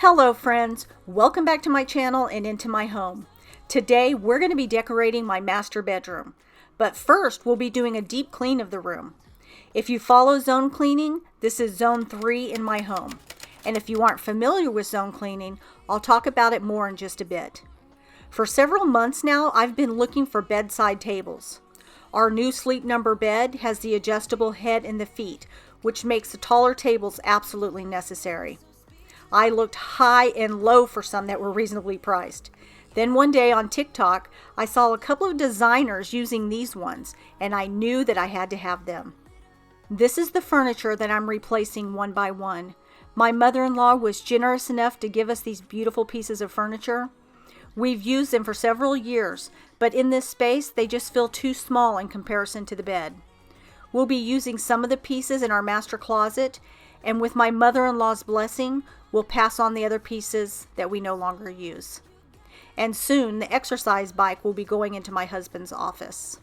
Hello friends, welcome back to my channel and into my home. Today we're going to be decorating my master bedroom, but first we'll be doing a deep clean of the room. If you follow zone cleaning, this is zone 3 in my home. And if you aren't familiar with zone cleaning, I'll talk about it more in just a bit. For several months now, I've been looking for bedside tables. Our new Sleep Number bed has the adjustable head and the feet, which makes the taller tables absolutely necessary. I looked high and low for some that were reasonably priced. Then one day on TikTok, I saw a couple of designers using these ones, and I knew that I had to have them. This is the furniture that I'm replacing one by one. My mother-in-law was generous enough to give us these beautiful pieces of furniture. We've used them for several years, but in this space, they just feel too small in comparison to the bed. We'll be using some of the pieces in our master closet, and with my mother-in-law's blessing, we'll pass on the other pieces that we no longer use. And soon, the exercise bike will be going into my husband's office.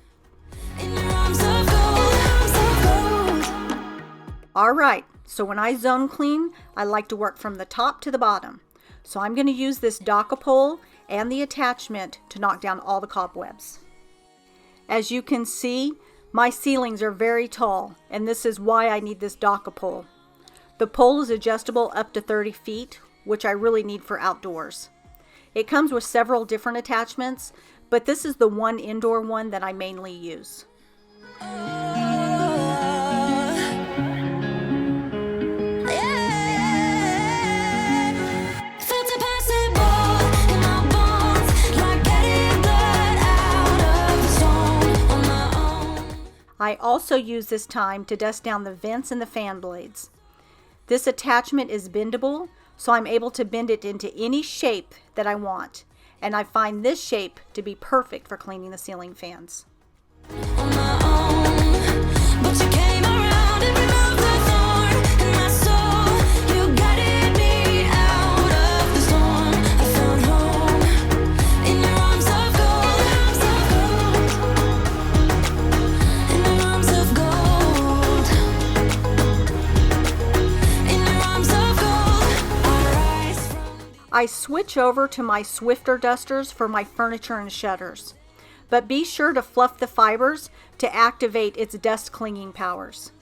Alright, so when I zone clean, I like to work from the top to the bottom. So I'm going to use this DOCAPOLE and the attachment to knock down all the cobwebs. As you can see, my ceilings are very tall, and this is why I need this DOCAPOLE. The pole is adjustable up to 30 feet, which I really need for outdoors. It comes with several different attachments, but this is the one indoor one that I mainly use. I also use this time to dust down the vents and the fan blades. This attachment is bendable, so I'm able to bend it into any shape that I want, and I find this shape to be perfect for cleaning the ceiling fans. I switch over to my SWIFFER dusters for my furniture and shutters, but be sure to fluff the fibers to activate its dust clinging powers.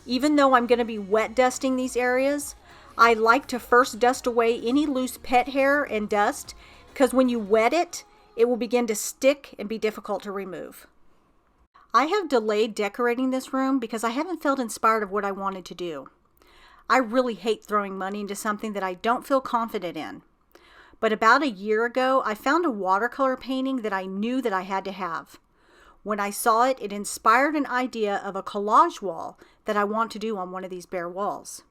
Even though I'm going to be wet dusting these areas, I like to first dust away any loose pet hair and dust, because when you wet it, it will begin to stick and be difficult to remove. I have delayed decorating this room because I haven't felt inspired of what I wanted to do. I really hate throwing money into something that I don't feel confident in. But about a year ago, I found a watercolor painting that I knew that I had to have. When I saw it, it inspired an idea of a collage wall that I want to do on one of these bare walls.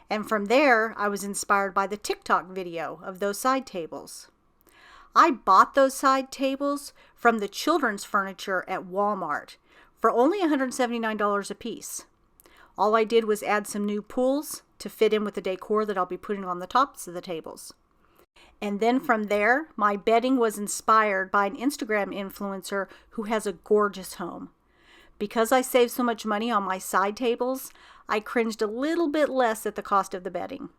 And from there, I was inspired by the TikTok video of those side tables. I bought those side tables from the children's furniture at Walmart for only $179 a piece. All I did was add some new pulls to fit in with the decor that I'll be putting on the tops of the tables. And then from there, my bedding was inspired by an Instagram influencer who has a gorgeous home. Because I saved so much money on my side tables, I cringed a little bit less at the cost of the bedding.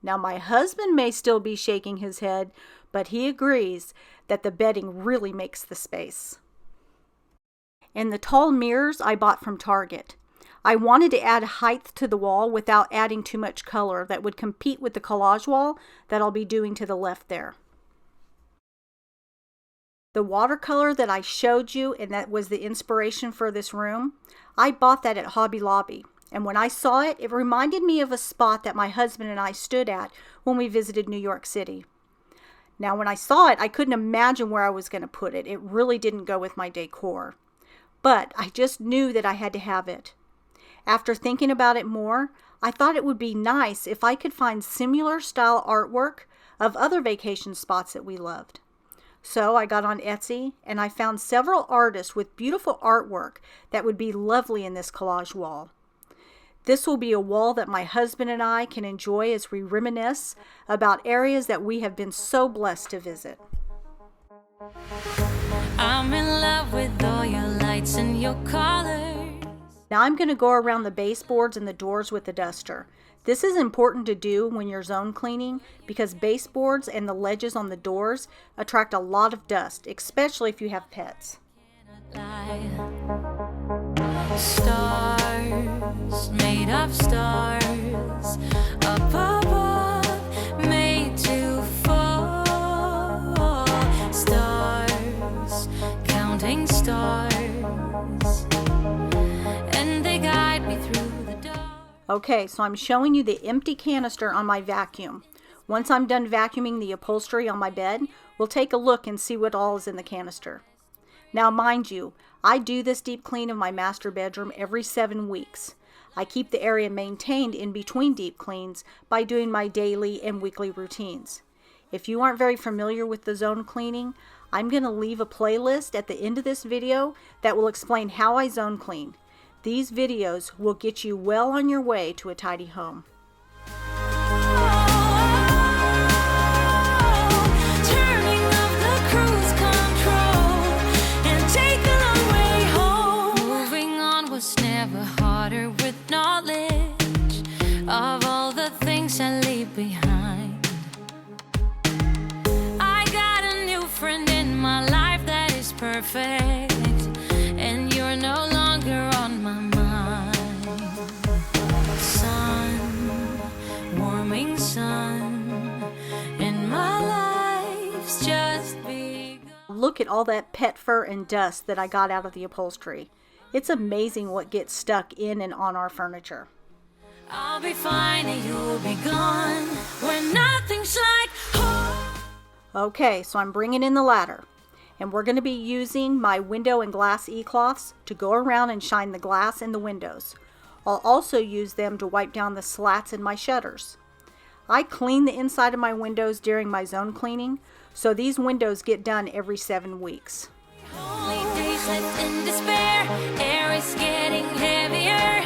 Now my husband may still be shaking his head, but he agrees that the bedding really makes the space. And the tall mirrors I bought from Target. I wanted to add height to the wall without adding too much color that would compete with the collage wall that I'll be doing to the left there. The watercolor that I showed you and that was the inspiration for this room, I bought that at Hobby Lobby. And when I saw it, it reminded me of a spot that my husband and I stood at when we visited New York City. Now when I saw it, I couldn't imagine where I was going to put it. It really didn't go with my decor. But I just knew that I had to have it. After thinking about it more, I thought it would be nice if I could find similar style artwork of other vacation spots that we loved. So I got on Etsy and I found several artists with beautiful artwork that would be lovely in this collage wall. This will be a wall that my husband and I can enjoy as we reminisce about areas that we have been so blessed to visit. I'm in love with all your lights and your colors. Now I'm going to go around the baseboards and the doors with the duster. This is important to do when you're zone cleaning because baseboards and the ledges on the doors attract a lot of dust, especially if you have pets. Stars made of stars up above, made to fall. Stars, counting stars, and they guide me through the dark. Okay, so I'm showing you the empty canister on my vacuum. Once I'm done vacuuming the upholstery on my bed, we'll take a look and see what all is in the canister. Now mind you, I do this deep clean of my master bedroom every 7 weeks. I keep the area maintained in between deep cleans by doing my daily and weekly routines. If you aren't very familiar with the zone cleaning, I'm going to leave a playlist at the end of this video that will explain how I zone clean. These videos will get you well on your way to a tidy home. Of all the things I leave behind, I got a new friend in my life that is perfect, and you're no longer on my mind. Sun, warming sun, and my life's just begun. Look at all that pet fur and dust that I got out of the upholstery. It's amazing what gets stuck in and on our furniture. I'll be fine and you'll be gone when nothing's like home. Okay, so I'm bringing in the ladder, and we're going to be using my window and glass ECLOTHs to go around and shine the glass in the windows. I'll also use them to wipe down the slats in my shutters. I clean the inside of my windows during my zone cleaning, so these windows get done every 7 weeks. Only days left in despair, air is getting heavier.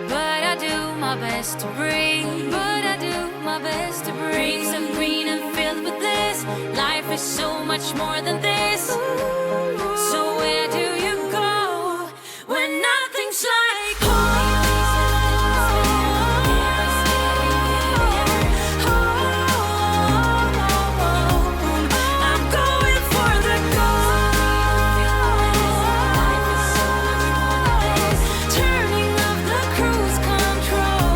But I do my best to breathe. But I do my best to breathe. So green and filled with bliss. Life is so much more than this. So where do you go when nothing's like home? I'm going for the gold. Turning off the cruise control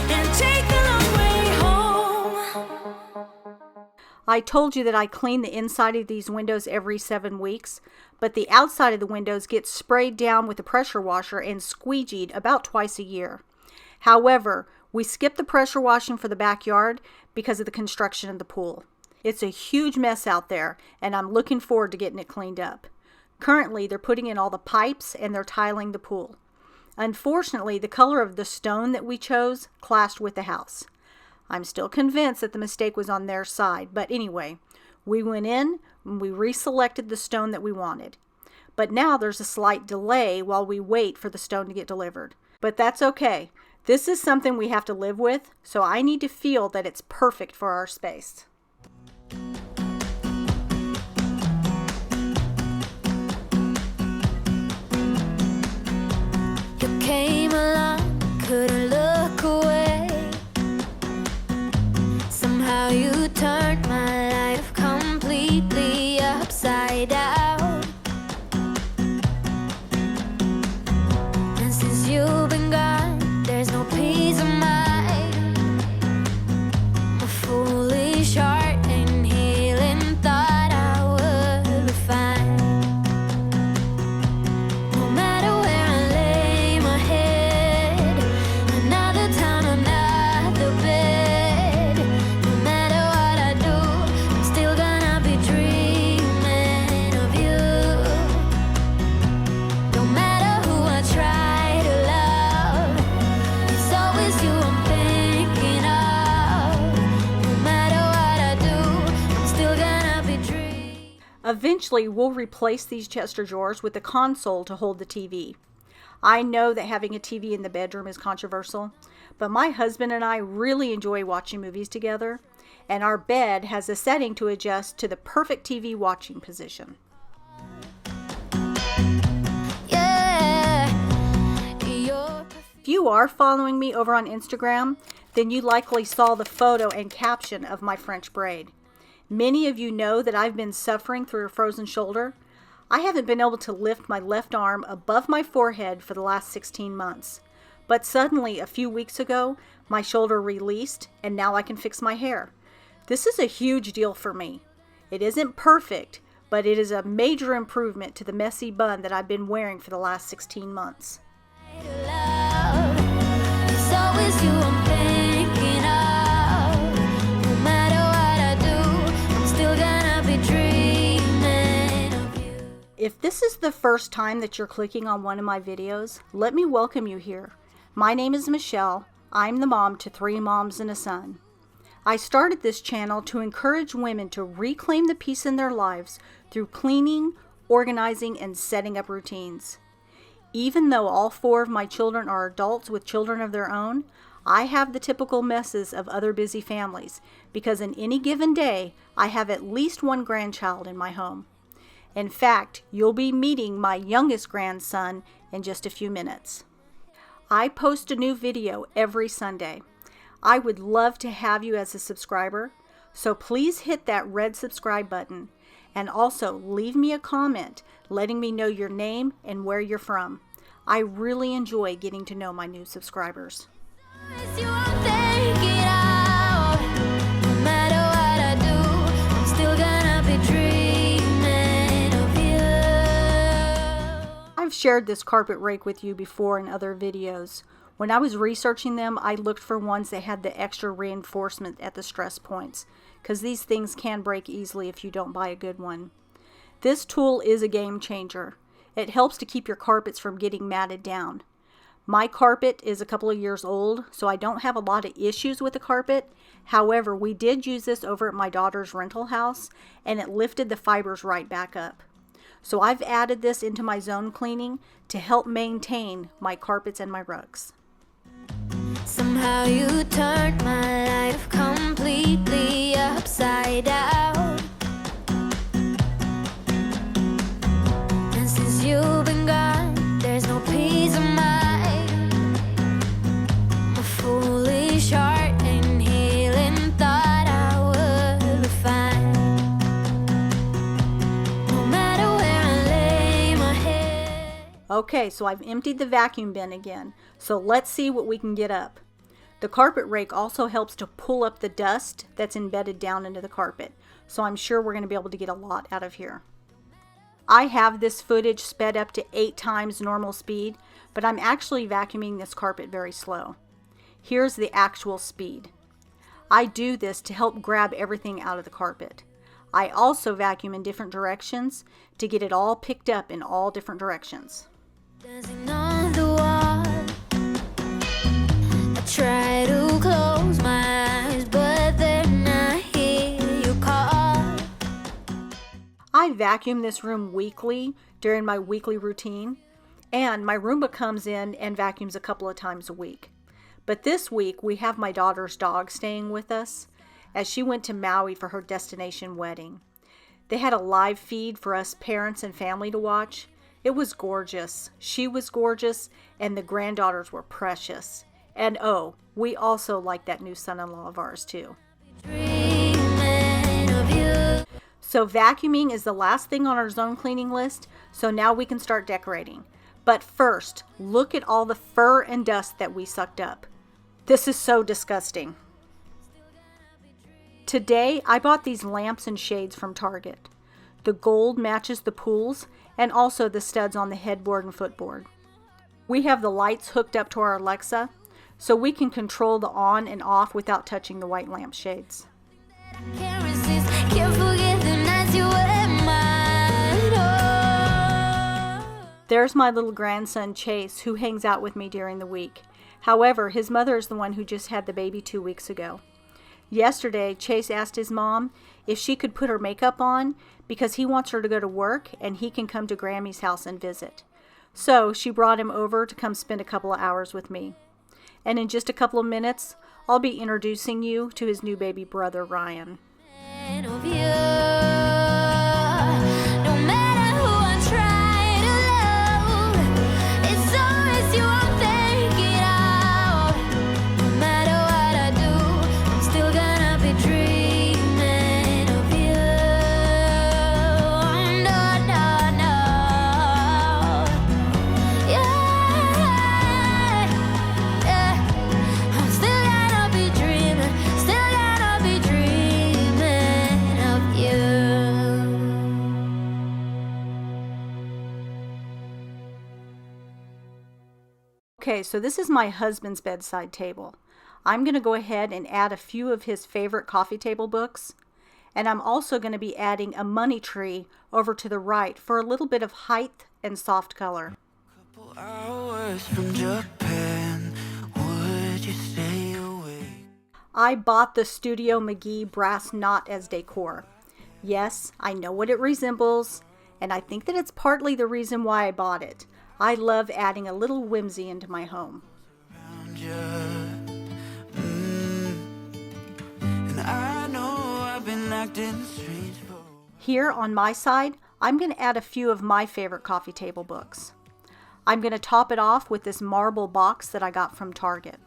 and take the long way home. I told you that I clean the inside of these windows every 7 weeks, but the outside of the windows gets sprayed down with a pressure washer and squeegeed about twice a year. However, we skip the pressure washing for the backyard because of the construction of the pool. It's a huge mess out there, and I'm looking forward to getting it cleaned up. Currently, they're putting in all the pipes and they're tiling the pool. Unfortunately, the color of the stone that we chose clashed with the house. I'm still convinced that the mistake was on their side, but anyway, we went in and we reselected the stone that we wanted. But now there's a slight delay while we wait for the stone to get delivered. But that's okay. This is something we have to live with, so I need to feel that it's perfect for our space. You came along, couldn't look away. Somehow you turned my life completely upside down. And since you've been gone, there's no peace of mind. A foolish heart and healing thought I would be fine. No matter where I lay my head, another town, another bed. No matter what I do, I'm still gonna be dreaming of you. No matter who I try to love, it's always you I'm thinking of. No matter what I do, I'm still gonna be dreaming. Eventually, we'll replace these Chester drawers with a console to hold the TV. I know that having a TV in the bedroom is controversial, but my husband and I really enjoy watching movies together, and our bed has a setting to adjust to the perfect TV watching position. Yeah, you're If you are following me over on Instagram, then you likely saw the photo and caption of my French braid. Many of you know that I've been suffering through a frozen shoulder. I haven't been able to lift my left arm above my forehead for the last 16 months. But suddenly, a few weeks ago, my shoulder released and now I can fix my hair. This is a huge deal for me. It isn't perfect, but it is a major improvement to the messy bun that I've been wearing for the last 16 months. It's always you I'm thinking of. No matter what I do, I'm still gonna be dreaming of you. If this is the first time that you're clicking on one of my videos, let me welcome you here. My name is Michelle. I'm the mom to 3 moms and a son. I started this channel to encourage women to reclaim the peace in their lives through cleaning, organizing, and setting up routines. Even though all 4 of my children are adults with children of their own, I have the typical messes of other busy families because in any given day, I have at least 1 grandchild in my home. In fact, you'll be meeting my youngest grandson in just a few minutes. I post a new video every Sunday. I would love to have you as a subscriber, so please hit that red subscribe button and also leave me a comment letting me know your name and where you're from. I really enjoy getting to know my new subscribers. It's you I'm thinking of. No matter what I do, I'm still gonna be dreaming of you. I've shared this carpet rake with you before in other videos. When I was researching them, I looked for ones that had the extra reinforcement at the stress points, because these things can break easily if you don't buy a good one. This tool is a game changer. It helps to keep your carpets from getting matted down. My carpet is a couple of years old, so I don't have a lot of issues with the carpet. However, we did use this over at my daughter's rental house, and it lifted the fibers right back up. So I've added this into my zone cleaning to help maintain my carpets and my rugs. Somehow you turned my life completely upside down. And since you've been gone, there's no peace of mind. My foolish heart and healing thought I would be fine. No matter where I lay my head. Okay, so I've emptied the vacuum bin again, so let's see what we can get up. The carpet rake also helps to pull up the dust that's embedded down into the carpet, so I'm sure we're going to be able to get a lot out of here. I have this footage sped up to 8 times normal speed, but I'm actually vacuuming this carpet very slow. Here's the actual speed. I do this to help grab everything out of the carpet. I also vacuum in different directions to get it all picked up in all different directions. Dancing on the wall. I try to close my eyes, but then I hear you call. I vacuum this room weekly during my weekly routine, and my Roomba comes in and vacuums a couple of times a week. But this week we have my daughter's dog staying with us as she went to Maui for her destination wedding. They had a live feed for us parents and family to watch. It was gorgeous. She was gorgeous, and the granddaughters were precious. And oh, we also like that new son-in-law of ours too. Dreaming of you. So vacuuming is the last thing on our zone cleaning list, so now we can start decorating. But first, look at all the fur and dust that we sucked up. This is so disgusting. Today, I bought these lamps and shades from Target. The gold matches the pools and also the studs on the headboard and footboard. We have the lights hooked up to our Alexa, so we can control the on and off without touching the white lampshades. Can't resist, can't forget the nights you were mine. Oh. There's my little grandson Chase, who hangs out with me during the week. However, his mother is the one who just had the baby 2 weeks ago. Yesterday, Chase asked his mom if she could put her makeup on because he wants her to go to work and he can come to Grammy's house and visit. So she brought him over to come spend a couple of hours with me. And in just a couple of minutes, I'll be introducing you to his new baby brother, Ryan. Of you. No matter who I try to love, it's always you I'm thinking of. Okay, so this is my husband's bedside table. I'm going to go ahead and add a few of his favorite coffee table books. And I'm also going to be adding a money tree over to the right for a little bit of height and soft color. Couple hours from Japan, would you stay awake? I bought the Studio McGee brass knot as decor. Yes, I know what it resembles, and I think that it's partly the reason why I bought it. I love adding a little whimsy into my home. Around you. And I know I've been acting strange for... Here on my side, I'm going to add a few of my favorite coffee table books. I'm going to top it off with this marble box that I got from Target.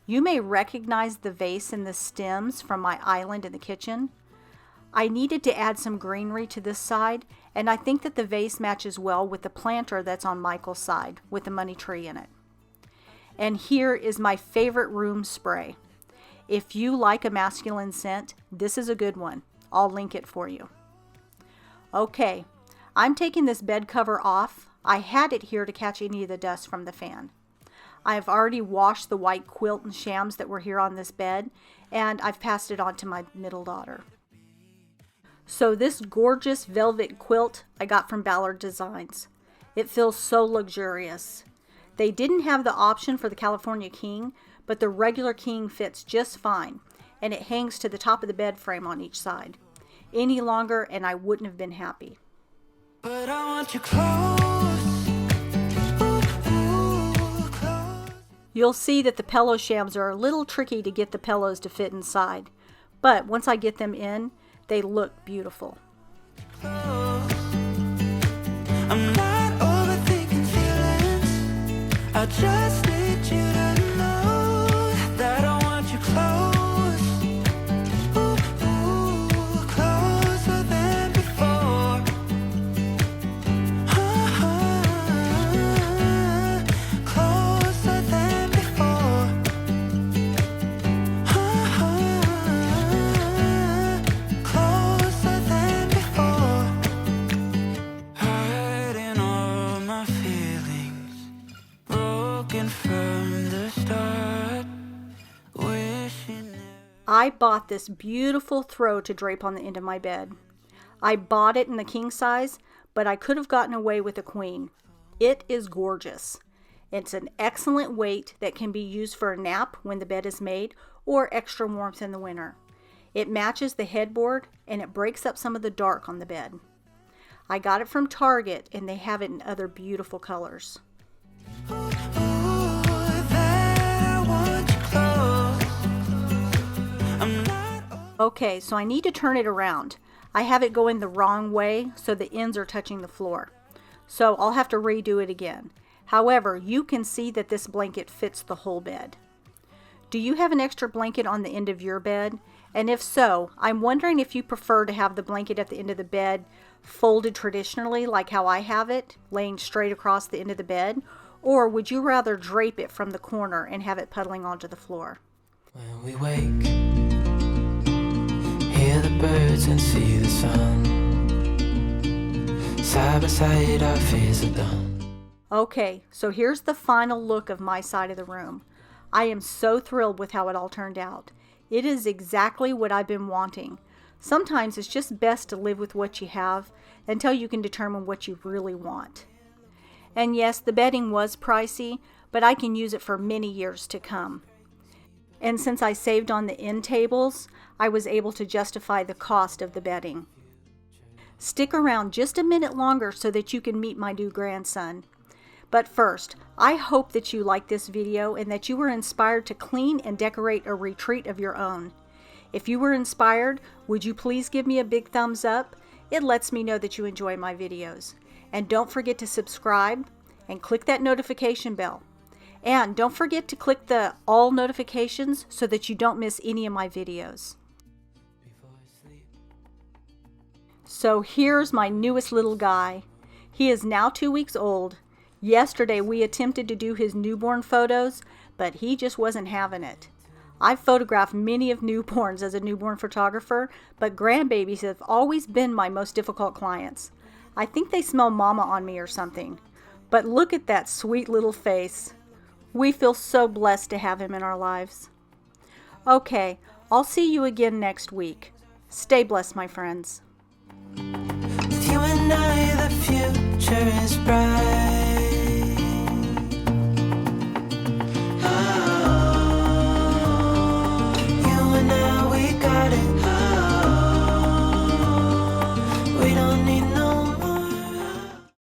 You may recognize the vase and the stems from my island in the kitchen. I needed to add some greenery to this side, and I think that the vase matches well with the planter that's on Michael's side with the money tree in it. And here is my favorite room spray. If you like a masculine scent, this is a good one. I'll link it for you. Okay, I'm taking this bed cover off. I had it here to catch any of the dust from the fan. I've already washed the white quilt and shams that were here on this bed, and I've passed it on to my middle daughter. So this gorgeous velvet quilt I got from Ballard Designs. It feels so luxurious. They didn't have the option for the California King, but the regular King fits just fine, and it hangs to the top of the bed frame on each side. Any longer and I wouldn't have been happy. But I want you close. Ooh, close. You'll see that the pillow shams are a little tricky to get the pillows to fit inside, but once I get them in, they look beautiful. Close. I'm not overthinking feelings. I just need you to know that I want you close. Ooh, closer than before. Closer than before. Closer than before. Hiding all my feelings, broken from the start. Wishing I bought this beautiful throw to drape on the end of my bed. I bought it in the king size, but I could have gotten away with a queen. It is gorgeous. It's an excellent weight that can be used for a nap when the bed is made or extra warmth in the winter. It matches the headboard and it breaks up some of the dark on the bed. I got it from Target and they have it in other beautiful colors. Okay, so I need to turn it around. I have it going the wrong way, so the ends are touching the floor. So I'll have to redo it again. However, you can see that this blanket fits the whole bed. Do you have an extra blanket on the end of your bed? And if so, I'm wondering if you prefer to have the blanket at the end of the bed folded traditionally like how I have it, laying straight across the end of the bed, or would you rather drape it from the corner and have it puddling onto the floor? When we wake, hear the birds and see the sun. Side by side our fears are done. Okay, so here's the final look of my side of the room. I am so thrilled with how it all turned out. It is exactly what I've been wanting. Sometimes it's just best to live with what you have until you can determine what you really want. And yes, the bedding was pricey, but I can use it for many years to come. And since I saved on the end tables, I was able to justify the cost of the bedding. Stick around just a minute longer so that you can meet my new grandson. But first, I hope that you liked this video and that you were inspired to clean and decorate a retreat of your own. If you were inspired, would you please give me a big thumbs up? It lets me know that you enjoy my videos. And don't forget to subscribe and click that notification bell. And don't forget to click the all notifications so that you don't miss any of my videos. So here's my newest little guy. He is now 2 weeks old. Yesterday we attempted to do his newborn photos, but he just wasn't having it. I've photographed many of newborns as a newborn photographer, but grandbabies have always been my most difficult clients. I think they smell mama on me or something. But look at that sweet little face. We feel so blessed to have him in our lives. Okay, I'll see you again next week. Stay blessed, my friends. With you and I, the future is bright.